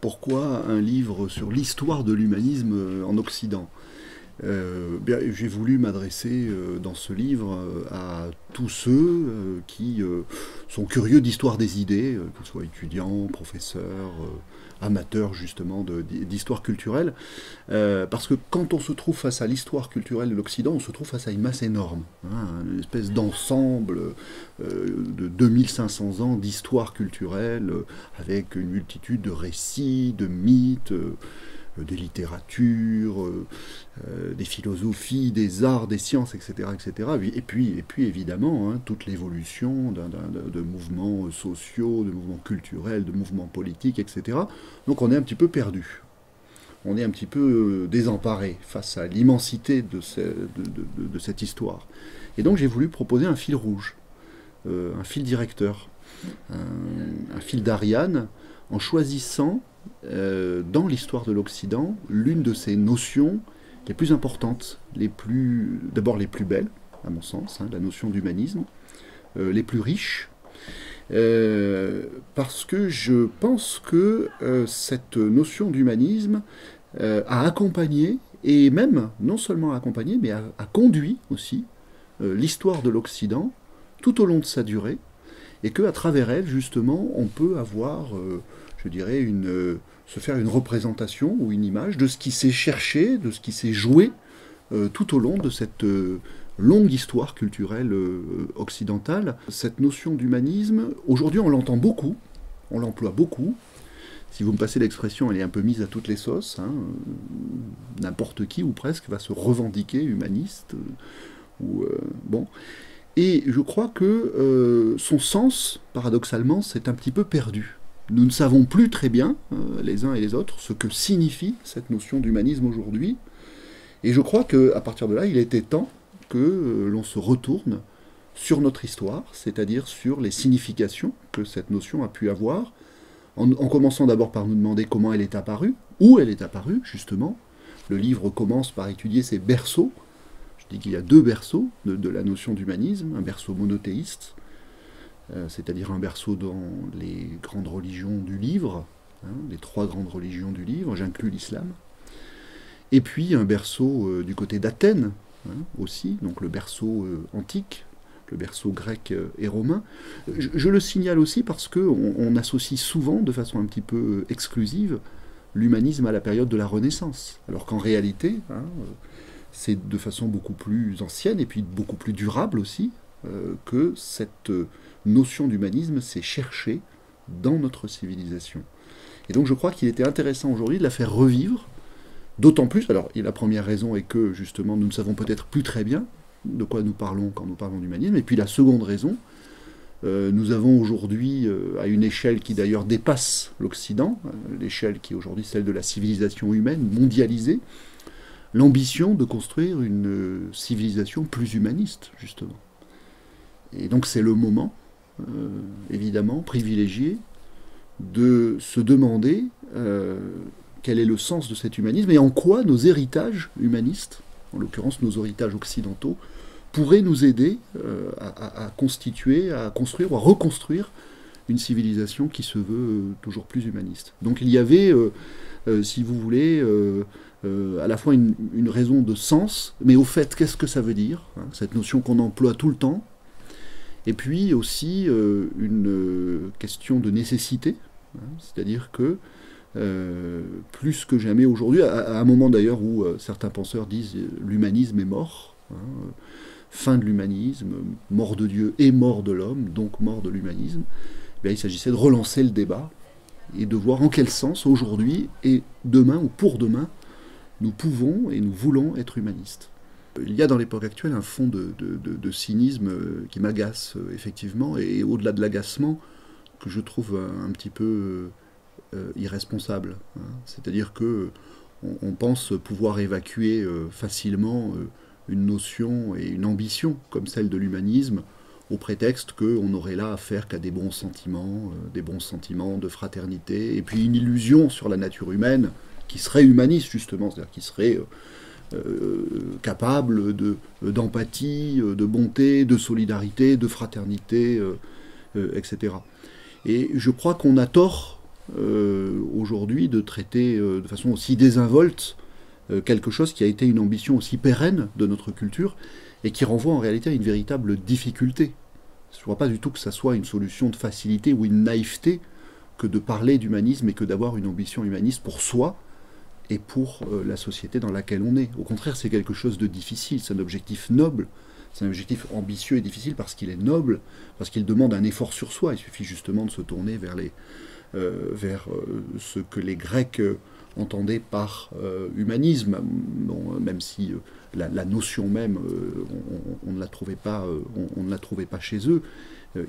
Pourquoi un livre sur l'histoire de l'humanisme en Occident? J'ai voulu m'adresser dans ce livre à tous ceux qui sont curieux d'histoire des idées, qu'ils soient étudiants, professeurs, amateurs justement d'histoire culturelle, parce que quand on se trouve face à l'histoire culturelle de l'Occident, on se trouve face à une masse énorme, hein, une espèce d'ensemble de 2500 ans d'histoire culturelle, avec une multitude de récits, de mythes, des littératures, des philosophies, des arts, des sciences, etc. etc. Et puis évidemment, hein, toute l'évolution de mouvements sociaux, de mouvements culturels, de mouvements politiques, etc. Donc on est un petit peu perdu. On est un petit peu désemparé face à l'immensité de cette histoire. Et donc j'ai voulu proposer un fil rouge, un fil directeur, un fil d'Ariane, en choisissant dans l'histoire de l'Occident l'une de ces notions les plus importantes, d'abord les plus belles, à mon sens, hein, la notion d'humanisme, les plus riches, parce que je pense que cette notion d'humanisme a accompagné, et même non seulement accompagné, mais a conduit aussi l'histoire de l'Occident tout au long de sa durée, et qu'à travers elle, justement, on peut avoir, je dirais, se faire une représentation ou une image de ce qui s'est cherché, de ce qui s'est joué tout au long de cette longue histoire culturelle occidentale. Cette notion d'humanisme, aujourd'hui on l'entend beaucoup, on l'emploie beaucoup. Si vous me passez l'expression, elle est un peu mise à toutes les sauces. Hein. N'importe qui, ou presque, va se revendiquer humaniste. Bon. Et je crois que son sens, paradoxalement, s'est un petit peu perdu. Nous ne savons plus très bien, les uns et les autres, ce que signifie cette notion d'humanisme aujourd'hui. Et je crois qu'à partir de là, il était temps que l'on se retourne sur notre histoire, c'est-à-dire sur les significations que cette notion a pu avoir, en commençant d'abord par nous demander comment elle est apparue, où elle est apparue, justement. Le livre commence par étudier ses berceaux. Je dis qu'il y a deux berceaux de la notion d'humanisme, un berceau monothéiste, c'est-à-dire un berceau dans les grandes religions du livre, hein, les trois grandes religions du livre, j'inclus l'islam, et puis un berceau du côté d'Athènes, hein, aussi, donc le berceau antique, le berceau grec et romain. Je le signale aussi parce qu'on associe souvent, de façon un petit peu exclusive, l'humanisme à la période de la Renaissance, alors qu'en réalité, hein, c'est de façon beaucoup plus ancienne et puis beaucoup plus durable aussi que cette notion d'humanisme s'est cherchée dans notre civilisation. Et donc je crois qu'il était intéressant aujourd'hui de la faire revivre, d'autant plus, alors la première raison est que justement nous ne savons peut-être plus très bien de quoi nous parlons quand nous parlons d'humanisme, et puis la seconde raison, nous avons aujourd'hui, à une échelle qui d'ailleurs dépasse l'Occident, l'échelle qui est aujourd'hui celle de la civilisation humaine mondialisée, l'ambition de construire une civilisation plus humaniste, justement. Et donc c'est le moment, évidemment, privilégié, de se demander quel est le sens de cet humanisme et en quoi nos héritages humanistes, en l'occurrence nos héritages occidentaux, pourraient nous aider à constituer, à construire ou à reconstruire une civilisation qui se veut toujours plus humaniste. Donc il y avait, si vous voulez, à la fois une raison de sens, mais au fait, qu'est-ce que ça veut dire, hein, cette notion qu'on emploie tout le temps, et puis aussi une question de nécessité, hein, c'est-à-dire que plus que jamais aujourd'hui, à un moment d'ailleurs où certains penseurs disent l'humanisme est mort, hein, fin de l'humanisme, mort de Dieu et mort de l'homme, donc mort de l'humanisme, eh il s'agissait de relancer le débat et de voir en quel sens aujourd'hui et demain ou pour demain nous pouvons et nous voulons être humanistes. Il y a dans l'époque actuelle un fond de cynisme qui m'agace effectivement, et au-delà de l'agacement, que je trouve un petit peu irresponsable. Hein. C'est-à-dire que on pense pouvoir évacuer facilement une notion et une ambition comme celle de l'humanisme au prétexte qu'on n'aurait là affaire qu'à des bons sentiments de fraternité, et puis une illusion sur la nature humaine qui serait humaniste justement, c'est-à-dire qui serait capable d'empathie, de bonté, de solidarité, de fraternité, etc. Et je crois qu'on a tort aujourd'hui de traiter de façon aussi désinvolte quelque chose qui a été une ambition aussi pérenne de notre culture et qui renvoie en réalité à une véritable difficulté. Je ne vois pas du tout que ça soit une solution de facilité ou une naïveté que de parler d'humanisme et que d'avoir une ambition humaniste pour soi et pour la société dans laquelle on est. Au contraire, c'est quelque chose de difficile, c'est un objectif noble, c'est un objectif ambitieux et difficile parce qu'il est noble, parce qu'il demande un effort sur soi. Il suffit justement de se tourner vers ce que les Grecs entendaient par humanisme, bon, même si la notion même, on ne la trouvait pas, on ne la trouvait pas chez eux.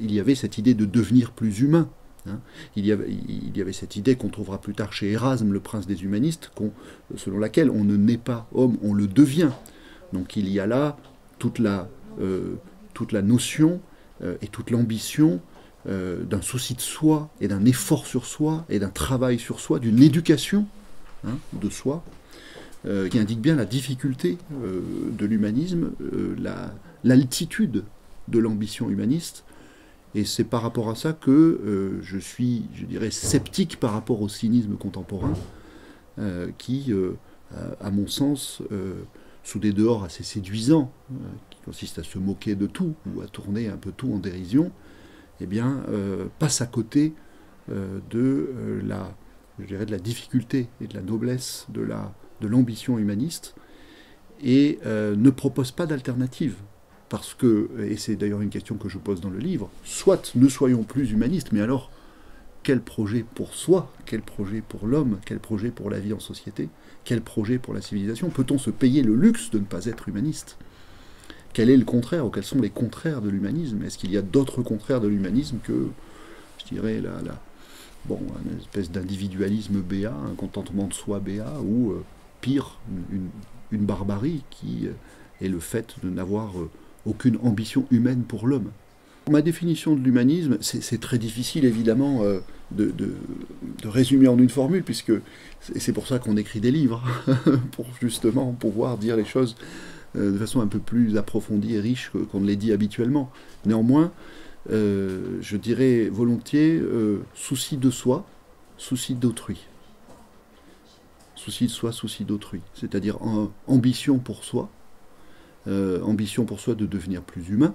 Il y avait cette idée de devenir plus humain. Hein. Il y avait cette idée qu'on trouvera plus tard chez Érasme, le prince des humanistes, selon laquelle on ne naît pas homme, on le devient. Donc il y a là toute la notion et toute l'ambition d'un souci de soi et d'un effort sur soi et d'un travail sur soi, d'une éducation de soi, qui indique bien la difficulté de l'humanisme, l'altitude de l'ambition humaniste. Et c'est par rapport à ça que je suis, je dirais, sceptique par rapport au cynisme contemporain, qui, à mon sens, sous des dehors assez séduisants, qui consistent à se moquer de tout, ou à tourner un peu tout en dérision, eh bien, passe à côté de la difficulté et de la noblesse de l'ambition humaniste, et ne propose pas d'alternative. Parce que, et c'est d'ailleurs une question que je pose dans le livre, soit ne soyons plus humanistes, mais alors quel projet pour soi, quel projet pour l'homme, quel projet pour la vie en société, quel projet pour la civilisation? Peut-on se payer le luxe de ne pas être humaniste? Quel est le contraire, ou quels sont les contraires de l'humanisme? Est-ce qu'il y a d'autres contraires de l'humanisme que, je dirais, une espèce d'individualisme béat, un contentement de soi béat, ou pire, une barbarie qui est le fait de n'avoir aucune ambition humaine pour l'homme? Ma définition de l'humanisme, c'est très difficile évidemment de résumer en une formule, puisque c'est pour ça qu'on écrit des livres, pour justement pouvoir dire les choses de façon un peu plus approfondie et riche qu'on ne les dit habituellement. Néanmoins, je dirais volontiers souci de soi, souci d'autrui. Souci de soi, souci d'autrui. C'est-à-dire ambition pour soi de devenir plus humain,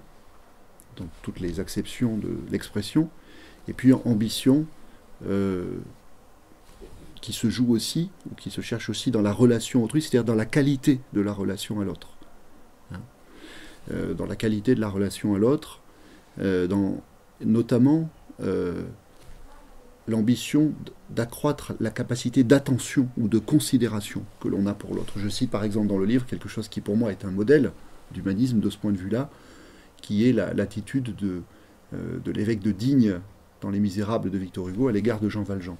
dans toutes les acceptions de l'expression, et puis ambition qui se joue aussi, ou qui se cherche aussi dans la relation autrui, c'est-à-dire dans la qualité de la relation à l'autre. Dans la qualité de la relation à l'autre, notamment l'ambition d'accroître la capacité d'attention ou de considération que l'on a pour l'autre. Je cite par exemple dans le livre quelque chose qui pour moi est un modèle d'humanisme de ce point de vue-là, qui est l'attitude de l'évêque de Digne dans Les Misérables de Victor Hugo à l'égard de Jean Valjean.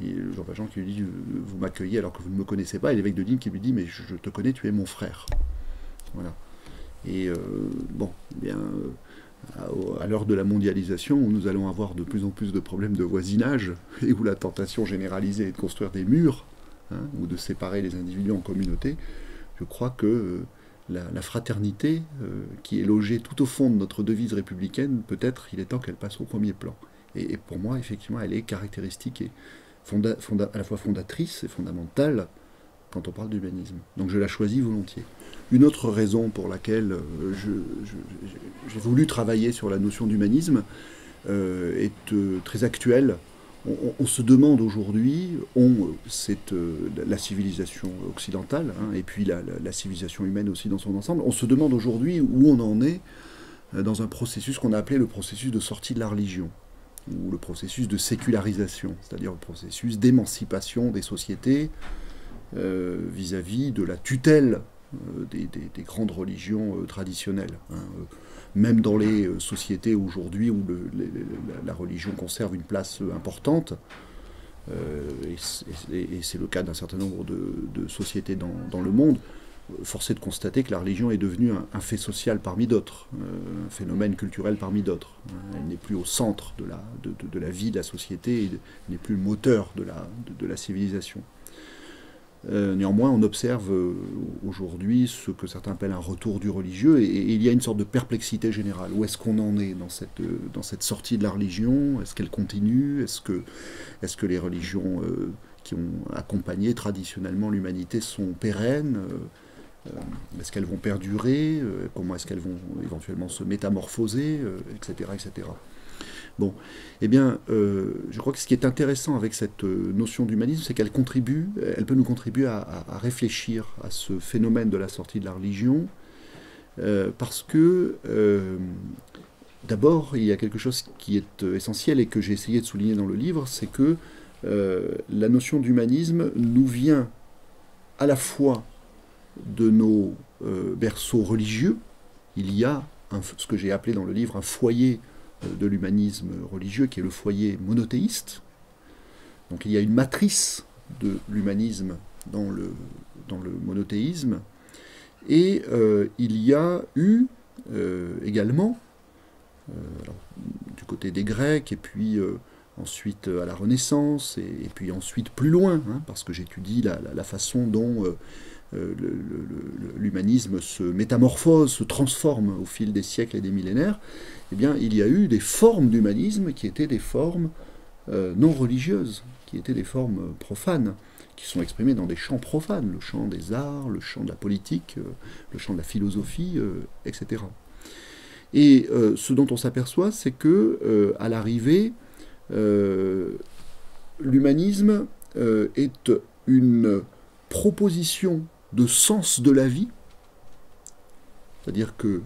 Et Jean Valjean qui lui dit « Vous m'accueillez alors que vous ne me connaissez pas », et l'évêque de Digne qui lui dit « Mais je te connais, tu es mon frère ». Voilà. Et à l'heure de la mondialisation, où nous allons avoir de plus en plus de problèmes de voisinage, et où la tentation généralisée est de construire des murs, ou de séparer les individus en communautés, je crois que la fraternité, qui est logée tout au fond de notre devise républicaine, peut-être il est temps qu'elle passe au premier plan. Et pour moi, effectivement, elle est caractéristique et à la fois fondatrice et fondamentale quand on parle d'humanisme. Donc je la choisis volontiers. Une autre raison pour laquelle j'ai voulu travailler sur la notion d'humanisme est très actuelle. On se demande aujourd'hui, c'est la civilisation occidentale, et puis la civilisation humaine aussi dans son ensemble, on se demande aujourd'hui où on en est dans un processus qu'on a appelé le processus de sortie de la religion, ou le processus de sécularisation, c'est-à-dire le processus d'émancipation des sociétés vis-à-vis de la tutelle des grandes religions traditionnelles. Même dans les sociétés aujourd'hui où la religion conserve une place importante, et c'est le cas d'un certain nombre de sociétés dans le monde, force est de constater que la religion est devenue un fait social parmi d'autres, un phénomène culturel parmi d'autres. Elle n'est plus au centre de la vie de la société, elle n'est plus le moteur de la civilisation. Néanmoins, on observe aujourd'hui ce que certains appellent un retour du religieux, et il y a une sorte de perplexité générale. Où est-ce qu'on en est dans cette sortie de la religion? Est-ce qu'elle continue? Est-ce que les religions qui ont accompagné traditionnellement l'humanité sont pérennes? Est-ce qu'elles vont perdurer? Comment est-ce qu'elles vont éventuellement se métamorphoser, etc., etc. Bon, eh bien, je crois que ce qui est intéressant avec cette notion d'humanisme, c'est qu'elle peut nous contribuer à réfléchir à ce phénomène de la sortie de la religion, parce que, d'abord, il y a quelque chose qui est essentiel et que j'ai essayé de souligner dans le livre, c'est que la notion d'humanisme nous vient à la fois de nos berceaux religieux. Il y a ce que j'ai appelé dans le livre un foyer de l'humanisme religieux, qui est le foyer monothéiste. Donc il y a une matrice de l'humanisme dans le monothéisme, et il y a eu également, alors, du côté des Grecs, et puis ensuite à la Renaissance, et puis ensuite plus loin, hein, parce que j'étudie la façon dont l'humanisme se métamorphose, se transforme au fil des siècles et des millénaires. Eh bien, il y a eu des formes d'humanisme qui étaient des formes non religieuses, qui étaient des formes profanes, qui sont exprimées dans des champs profanes, le champ des arts, le champ de la politique, le champ de la philosophie, etc. Et ce dont on s'aperçoit, c'est que, à l'arrivée, l'humanisme est une proposition de sens de la vie, c'est-à-dire que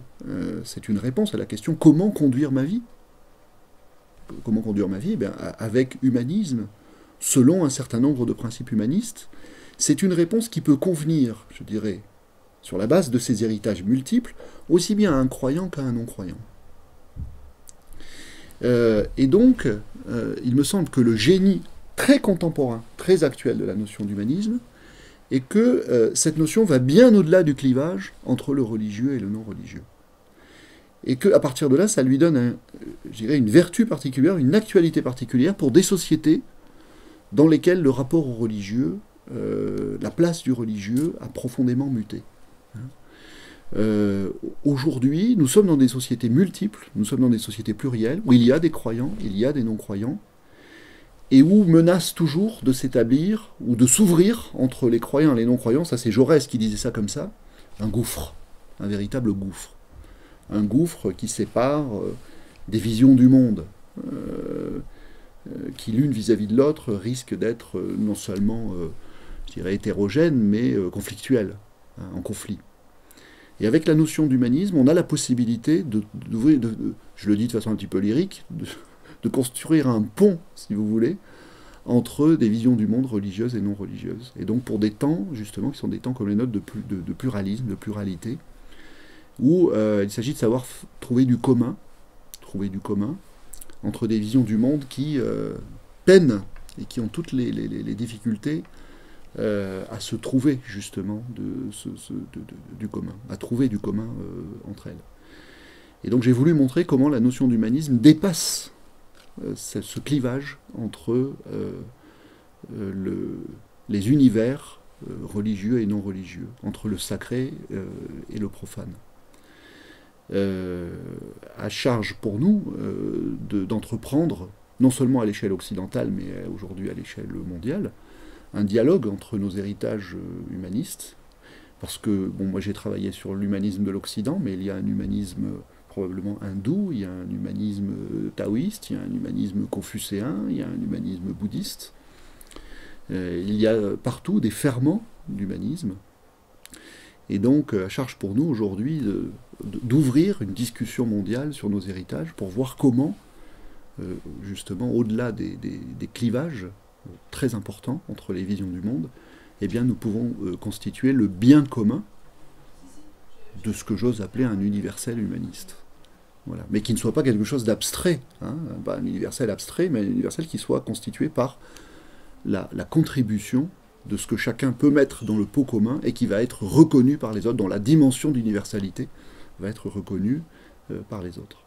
c'est une réponse à la question comment conduire ma vie. Comment conduire ma vie? Avec humanisme, selon un certain nombre de principes humanistes. C'est une réponse qui peut convenir, je dirais, sur la base de ces héritages multiples, aussi bien à un croyant qu'à un non-croyant. Et donc, il me semble que le génie très contemporain, très actuel de la notion d'humanisme, et que cette notion va bien au-delà du clivage entre le religieux et le non-religieux. Et qu'à partir de là, ça lui donne, je dirais, une vertu particulière, une actualité particulière pour des sociétés dans lesquelles le rapport au religieux, la place du religieux a profondément muté. Aujourd'hui, nous sommes dans des sociétés multiples, nous sommes dans des sociétés plurielles, où il y a des croyants, il y a des non-croyants, et où menace toujours de s'établir, ou de s'ouvrir entre les croyants et les non-croyants, ça c'est Jaurès qui disait ça comme ça, un gouffre, un véritable gouffre. Un gouffre qui sépare des visions du monde, qui l'une vis-à-vis de l'autre risque d'être non seulement, je dirais, hétérogène, mais conflictuelle, hein, en conflit. Et avec la notion d'humanisme, on a la possibilité je le dis de façon un petit peu lyrique, de construire un pont, si vous voulez, entre des visions du monde religieuses et non religieuses. Et donc pour des temps, justement, qui sont des temps comme les nôtres de pluralisme, de pluralité, où il s'agit de savoir trouver du commun entre des visions du monde qui peinent et qui ont toutes les difficultés à se trouver justement du commun, à trouver du commun entre elles. Et donc j'ai voulu montrer comment la notion d'humanisme dépasse ce clivage entre les univers religieux et non religieux, entre le sacré et le profane. À charge pour nous d'entreprendre, non seulement à l'échelle occidentale, mais aujourd'hui à l'échelle mondiale, un dialogue entre nos héritages humanistes, parce que, bon, moi j'ai travaillé sur l'humanisme de l'Occident, mais il y a un humanisme probablement hindou, il y a un humanisme taoïste, il y a un humanisme confucéen, il y a un humanisme bouddhiste. Il y a partout des ferments d'humanisme. Et donc, à charge pour nous aujourd'hui d'ouvrir une discussion mondiale sur nos héritages pour voir comment, justement, au-delà des clivages très importants entre les visions du monde, eh bien, nous pouvons constituer le bien commun de ce que j'ose appeler un universel humaniste. Voilà. Mais qui ne soit pas quelque chose d'abstrait, hein, pas un universel abstrait, mais un universel qui soit constitué par la contribution de ce que chacun peut mettre dans le pot commun et qui va être reconnu par les autres, dont la dimension d'universalité va être reconnue par les autres.